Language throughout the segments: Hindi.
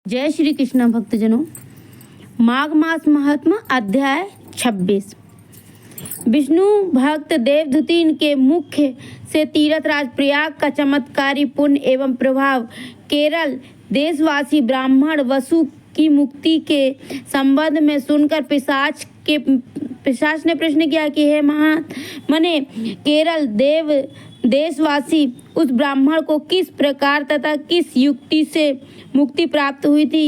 जय श्री कृष्ण भक्तजनों। माघ मास महात्मा अध्याय 26। विष्णु भक्त देवदूति के मुख्य से तीर्थराज प्रयाग का चमत्कारी पुण्य एवं प्रभाव केरल देशवासी ब्राह्मण वसु की मुक्ति के संबंध में सुनकर पिशाच ने प्रश्न किया कि हे महात्मने, केरल देशवासी उस ब्राह्मण को किस प्रकार तथा किस युक्ति से मुक्ति प्राप्त हुई थी,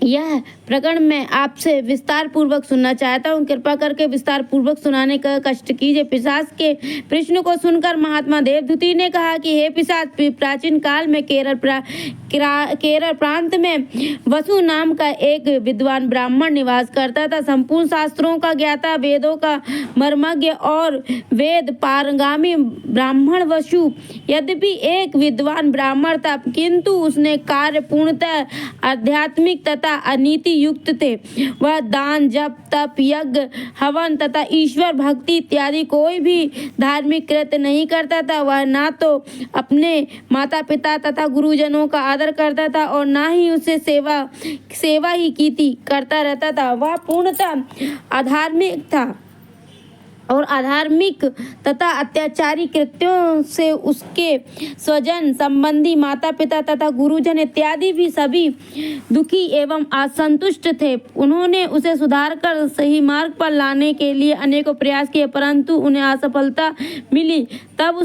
यह प्रकरण मैं आपसे विस्तार पूर्वक सुनना चाहता हूँ। कृपा करके विस्तार पूर्वक सुनाने का कष्ट कीजिए। पिशाच के प्रश्न को सुनकर महात्मा देवदूति ने कहा कि हे पिशाच, प्राचीन काल में केरल प्रांत में वसु नाम का एक विद्वान ब्राह्मण निवास करता था। संपूर्ण शास्त्रों का ज्ञाता, वेदों का मर्मज्ञ और वेद पारंगामी ब्राह्मण वसु यद्यपि एक विद्वान ब्राह्मण था, किंतु उसने कार्य पूर्णतः आध्यात्मिक तथा अनीति युक्त थे। वह दान, जप, तप, यज्ञ, हवन तथा ईश्वर भक्ति इत्यादि कोई भी धार्मिक कृत्य नहीं करता था। वह ना तो अपने माता पिता तथा गुरुजनों का आदर करता था और ना ही उसे सेवा ही करता रहता था। वह पूर्णतः अधार्मिक था और अधार्मिक तथा अत्याचारी कृत्यों से उसके स्वजन संबंधी, माता पिता तथा गुरुजन इत्यादि भी सभी दुखी एवं असंतुष्ट थे। उन्होंने उसे सुधार कर सही मार्ग पर लाने के लिए अनेकों प्रयास किए, परंतु उन्हें असफलता मिली। तब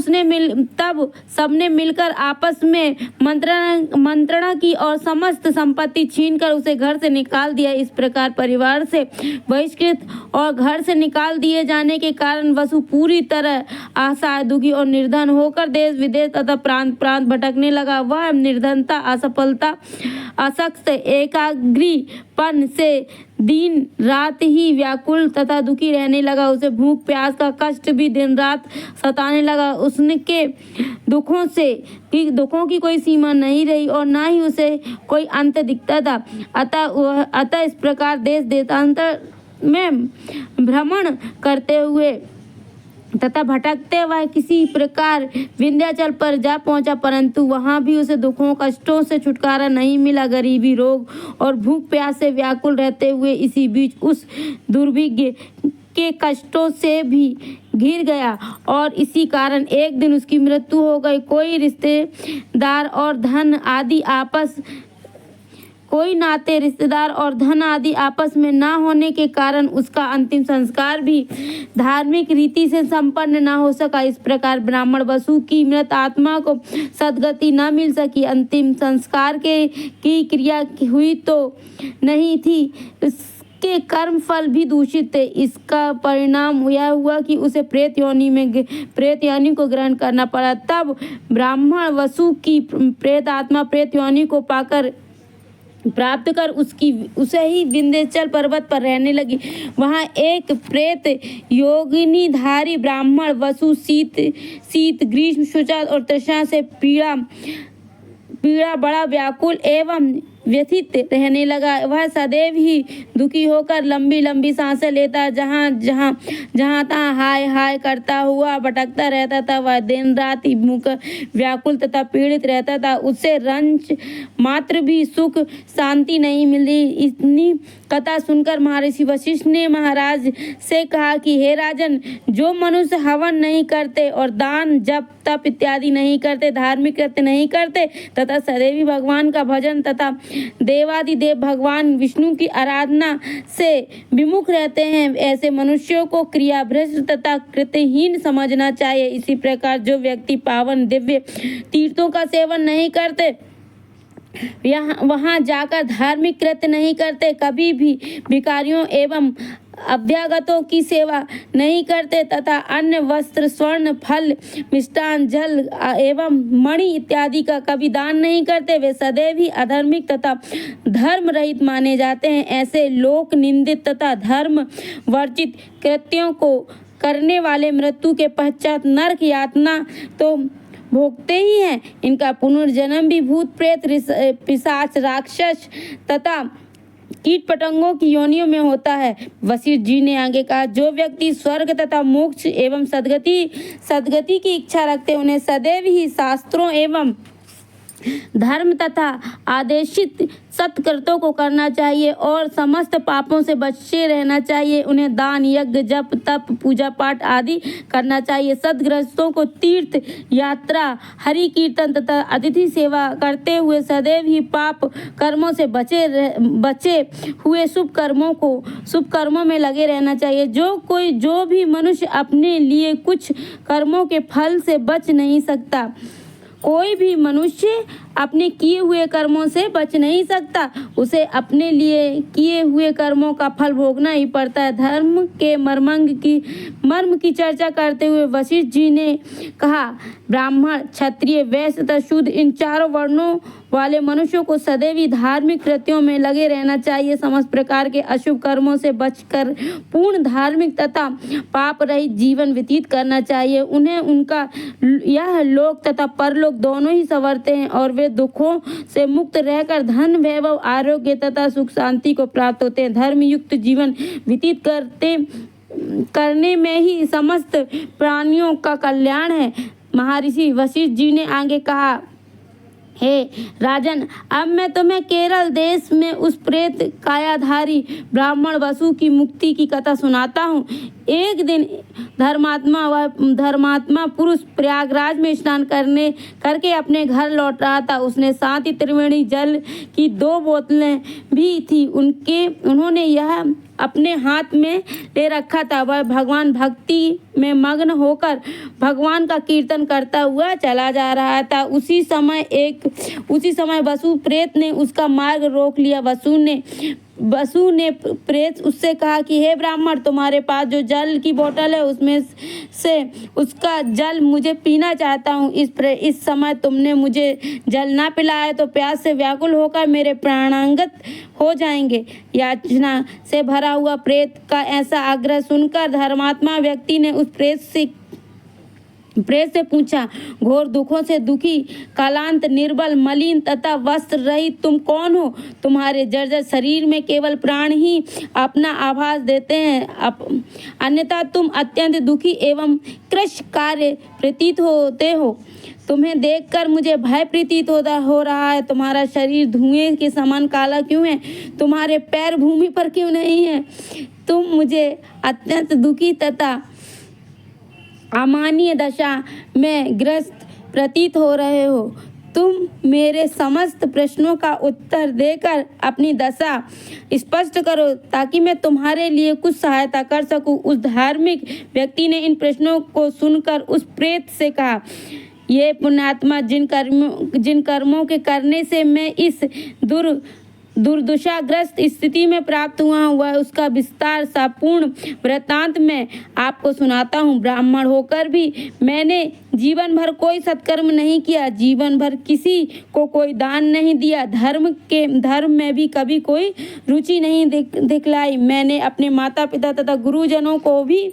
सबने मिलकर आपस में मंत्रणा की और समस्त संपत्ति छीनकर उसे घर से निकाल दिया। इस प्रकार परिवार से बहिष्कृत और घर से निकाल दिए जाने के कारण वसु पूरी तरह असहाय, दुखी और निर्धन होकर देश विदेश तथा प्रांत प्रांत भटकने लगा। वह निर्धनता, असफलता, असक्त एकाग्रीपन से दिन रात ही व्याकुल तथा दुखी रहने लगा। उसे भूख प्यास का कष्ट भी दिन रात सताने लगा। उसके दुखों की कोई सीमा नहीं रही और ना ही उसे कोई अंत दिखता था। अतः इस प्रकार देश देशांतर में भ्रमण करते हुए तथा भटकते वह किसी प्रकार विंध्याचल पर जा पहुंचा, परंतु वहां भी उसे दुखों कष्टों से छुटकारा नहीं मिला। गरीबी, रोग और भूख प्यास से व्याकुल रहते हुए इसी बीच उस दुर्भिक्ष के कष्टों से भी घिर गया और इसी कारण एक दिन उसकी मृत्यु हो गई। कोई रिश्तेदार और धन आदि आपस में ना होने के कारण उसका अंतिम संस्कार भी धार्मिक रीति से संपन्न न हो सका। इस प्रकार ब्राह्मण वसु की मृत आत्मा को सद्गति न मिल सकी। अंतिम संस्कार की क्रिया हुई तो नहीं थी, इसके कर्म फल भी दूषित थे। इसका परिणाम यह हुआ कि उसे प्रेत योनि को ग्रहण करना पड़ा। तब ब्राह्मण वसु की प्रेत आत्मा प्रेत योनि को प्राप्त कर उसे ही विंध्याचल पर्वत पर रहने लगी। वहाँ एक प्रेत योगिनीधारी ब्राह्मण वसु शीत ग्रीष्म शौचा और तृष्णा से पीड़ा बड़ा व्याकुल एवं व्यथित रहने लगा। वह सदैव ही दुखी होकर लंबी लंबी सांसें लेता, जहाँ तहाँ हाय हाय करता हुआ भटकता रहता था। वह दिन रात ही भूख, व्याकुल तथा पीड़ित रहता था। उससे रंच मात्र भी सुख शांति नहीं मिली। इतनी कथा सुनकर महर्षि वशिष्ठ ने महाराज से कहा कि हे राजन, जो मनुष्य हवन नहीं करते और दान, जप, तप इत्यादि नहीं करते, धार्मिक कृत्य नहीं करते तथा सदैव भगवान का भजन तथा देवादिदेव भगवान विष्णु की आराधना से विमुख रहते हैं, ऐसे मनुष्यों को क्रियाभ्रष्ट तथा कृत्यहीन समझना चाहिए। इसी प्रकार जो व्यक्ति पावन दिव्य तीर्थों का सेवन नहीं करते, वहां जाकर धार्मिक कृत्य नहीं करते, कभी भी भिखारियों एवं अभ्यागतों की सेवा नहीं करते तथा अन्न, वस्त्र, स्वर्ण, फल, मिष्टान, जल एवं मणि इत्यादि का कभी दान नहीं करते, वे सदैव ही अधार्मिक तथा धर्म रहित माने जाते हैं। ऐसे लोक निंदित तथा धर्म वर्जित कृत्यों को करने वाले मृत्यु के पश्चात नरक यातना तो भोगते ही हैं। इनका पुनर्जन्म भी भूत, प्रेत, पिशाच, राक्षस तथा कीट पतंगों की योनियों में होता है। वशिष्ठ जी ने आगे कहा, जो व्यक्ति स्वर्ग तथा मोक्ष एवं सद्गति की इच्छा रखते, उन्हें सदैव ही शास्त्रों एवं धर्म तथा आदेशित सत्कृतों को करना चाहिए और समस्त पापों से बचे रहना चाहिए। उन्हें दान, यज्ञ, जप, तप, पूजा पाठ आदि करना चाहिए। सद्ग्रस्तों को तीर्थ यात्रा, हरि कीर्तन तथा अतिथि सेवा करते हुए सदैव ही पाप कर्मों से बचे हुए शुभ कर्मों में लगे रहना चाहिए। जो भी मनुष्य अपने लिए कुछ कर्मों के फल से बच नहीं सकता, कोई भी मनुष्य अपने किए हुए कर्मों से बच नहीं सकता, उसे अपने लिए किए हुए कर्मों का फल भोगना ही पड़ता है। धर्म के मर्म की चर्चा करते हुए वशिष्ठ जी ने कहा, ब्राह्मण, क्षत्रिय, वैश्य तथा शूद्र इन चारों वर्णों वाले मनुष्यों को सदैव ही धार्मिक कृत्यों में लगे रहना चाहिए। समस्त प्रकार के अशुभ कर्मों से बचकर पूर्ण धार्मिक तथा पाप रहित जीवन व्यतीत करना चाहिए। उन्हें उनका यह लोक तथा परलोक दोनों ही संवरते हैं और वे दुखों से मुक्त रहकर धन, वैभव, आरोग्य तथा सुख शांति को प्राप्त होते हैं। धर्मयुक्त जीवन व्यतीत करने में ही समस्त प्राणियों का कल्याण है। महर्षि वशिष्ठ जी ने आगे कहा, हे राजन, अब मैं तुम्हें केरल देश में उस प्रेत कायाधारी ब्राह्मण वसु की मुक्ति की कथा सुनाता हूँ। एक दिन धर्मात्मा पुरुष प्रयागराज में स्नान करके अपने घर लौट रहा था। उसने साथ ही त्रिवेणी जल की 2 बोतलें भी थी। उन्होंने यह अपने हाथ में ले रखा था। वह भगवान भक्ति में मग्न होकर भगवान का कीर्तन करता हुआ चला जा रहा था। उसी समय वसु प्रेत ने उसका मार्ग रोक लिया। वसु ने प्रेत उससे कहा कि हे ब्राह्मण, तुम्हारे पास जो जल की बोतल है उसमें से उसका जल मुझे पीना चाहता हूँ। इस समय तुमने मुझे जल ना पिलाया तो प्यास से व्याकुल होकर मेरे प्राणांगत हो जाएंगे। याचना से भरा हुआ प्रेत का ऐसा आग्रह सुनकर धर्मात्मा व्यक्ति ने उस प्रेत से पूछा, घोर दुखों से दुखी, कालांत, निर्बल, मलिन तथा वस्त्र रहित तुम कौन हो? तुम्हारे जर्जर शरीर में केवल प्राण ही अपना आभास देते हैं, अन्यथा तुम अत्यंत दुखी एवं कृश कार्य प्रतीत होते हो। तुम्हें देखकर मुझे भय प्रतीत हो रहा है। तुम्हारा शरीर धुएं के समान काला क्यों है? तुम्हारे पैर भूमि पर क्यों नहीं है? तुम मुझे अत्यंत दुखी तथा अमानवीय दशा में ग्रस्त प्रतीत हो रहे हो। तुम मेरे समस्त प्रश्नों का उत्तर देकर अपनी दशा स्पष्ट करो ताकि मैं तुम्हारे लिए कुछ सहायता कर सकूं। उस धार्मिक व्यक्ति ने इन प्रश्नों को सुनकर उस प्रेत से कहा, ये पुण्यात्मा, जिन कर्मों के करने से मैं इस दुर्दशाग्रस्त स्थिति में प्राप्त हुआ वह उसका विस्तार सा पूर्ण वृत्तांत मैं आपको सुनाता हूँ। ब्राह्मण होकर भी मैंने जीवन भर कोई सत्कर्म नहीं किया, जीवन भर किसी को कोई दान नहीं दिया, धर्म में भी कभी कोई रुचि नहीं दिखलाई। मैंने अपने माता पिता तथा गुरुजनों को भी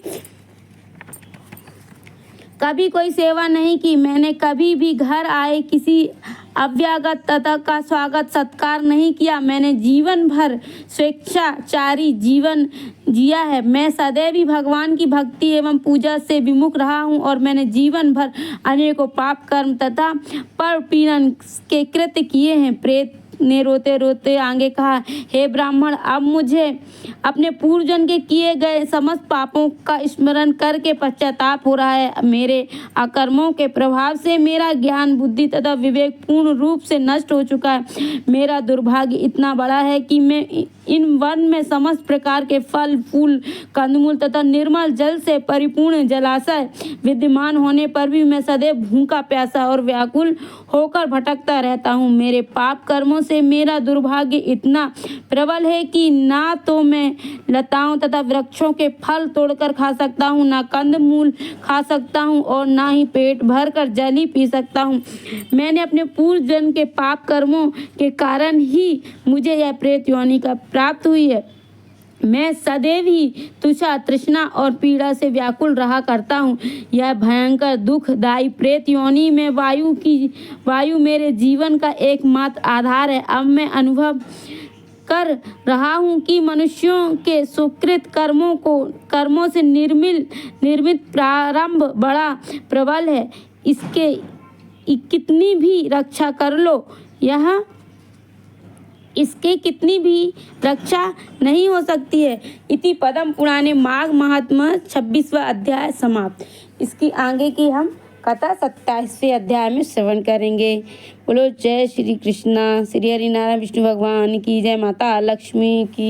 कभी कोई सेवा नहीं की। मैंने कभी भी घर आए किसी अव्यागत तथा का स्वागत सत्कार नहीं किया। मैंने जीवन भर स्वेच्छाचारी जीवन जिया है। मैं सदैव ही भगवान की भक्ति एवं पूजा से विमुख रहा हूँ और मैंने जीवन भर अनेकों पाप कर्म तथा परपीड़न के कृत्य किए हैं। प्रेत ने रोते रोते आगे कहा, हे ब्राह्मण, अब मुझे अपने पूर्वजन के किए गए समस्त पापों का स्मरण करके पश्चाताप हो रहा है। मेरे अकर्मों के प्रभाव से मेरा ज्ञान, बुद्धि तथा विवेक पूर्ण रूप से नष्ट हो चुका है। मेरा दुर्भाग्य इतना बड़ा है कि मैं इन वन में समस्त प्रकार के फल, फूल, कंदमूल तथा निर्मल जल से परिपूर्ण जलाशय विद्यमान होने पर भी मैं सदैव भूखा, प्यासा और व्याकुल होकर भटकता रहता हूँ। मेरे पाप कर्मों से मेरा दुर्भाग्य इतना प्रबल है कि ना तो मैं लताओं तथा वृक्षों के फल तोड़कर खा सकता हूँ, ना कंदमूल खा सकता हूँ और ना ही पेट भर कर जल ही पी सकता हूँ। मैंने अपने पूर्व जन्म के पाप कर्मों के कारण ही मुझे यह प्रेत योनि का प्राप्त हुई है। मैं सदैव ही तुषा, तृष्णा और पीड़ा से व्याकुल रहा करता हूँ। यह भयंकर दुखदायी प्रेत योनि में वायु मेरे जीवन का एकमात्र आधार है। अब मैं अनुभव कर रहा हूँ कि मनुष्यों के सुकृत कर्मों से निर्मित प्रारंभ बड़ा प्रबल है। कितनी भी रक्षा कर लो, यह इसके कितनी भी रक्षा नहीं हो सकती है। इति पद्म पुराणे माघ महात्म्य 26वां अध्याय समाप्त। इसकी आगे की हम कथा 27वें अध्याय में श्रवण करेंगे। बोलो जय श्री कृष्णा, श्री हरि नारायण विष्णु भगवान की जय, माता लक्ष्मी की।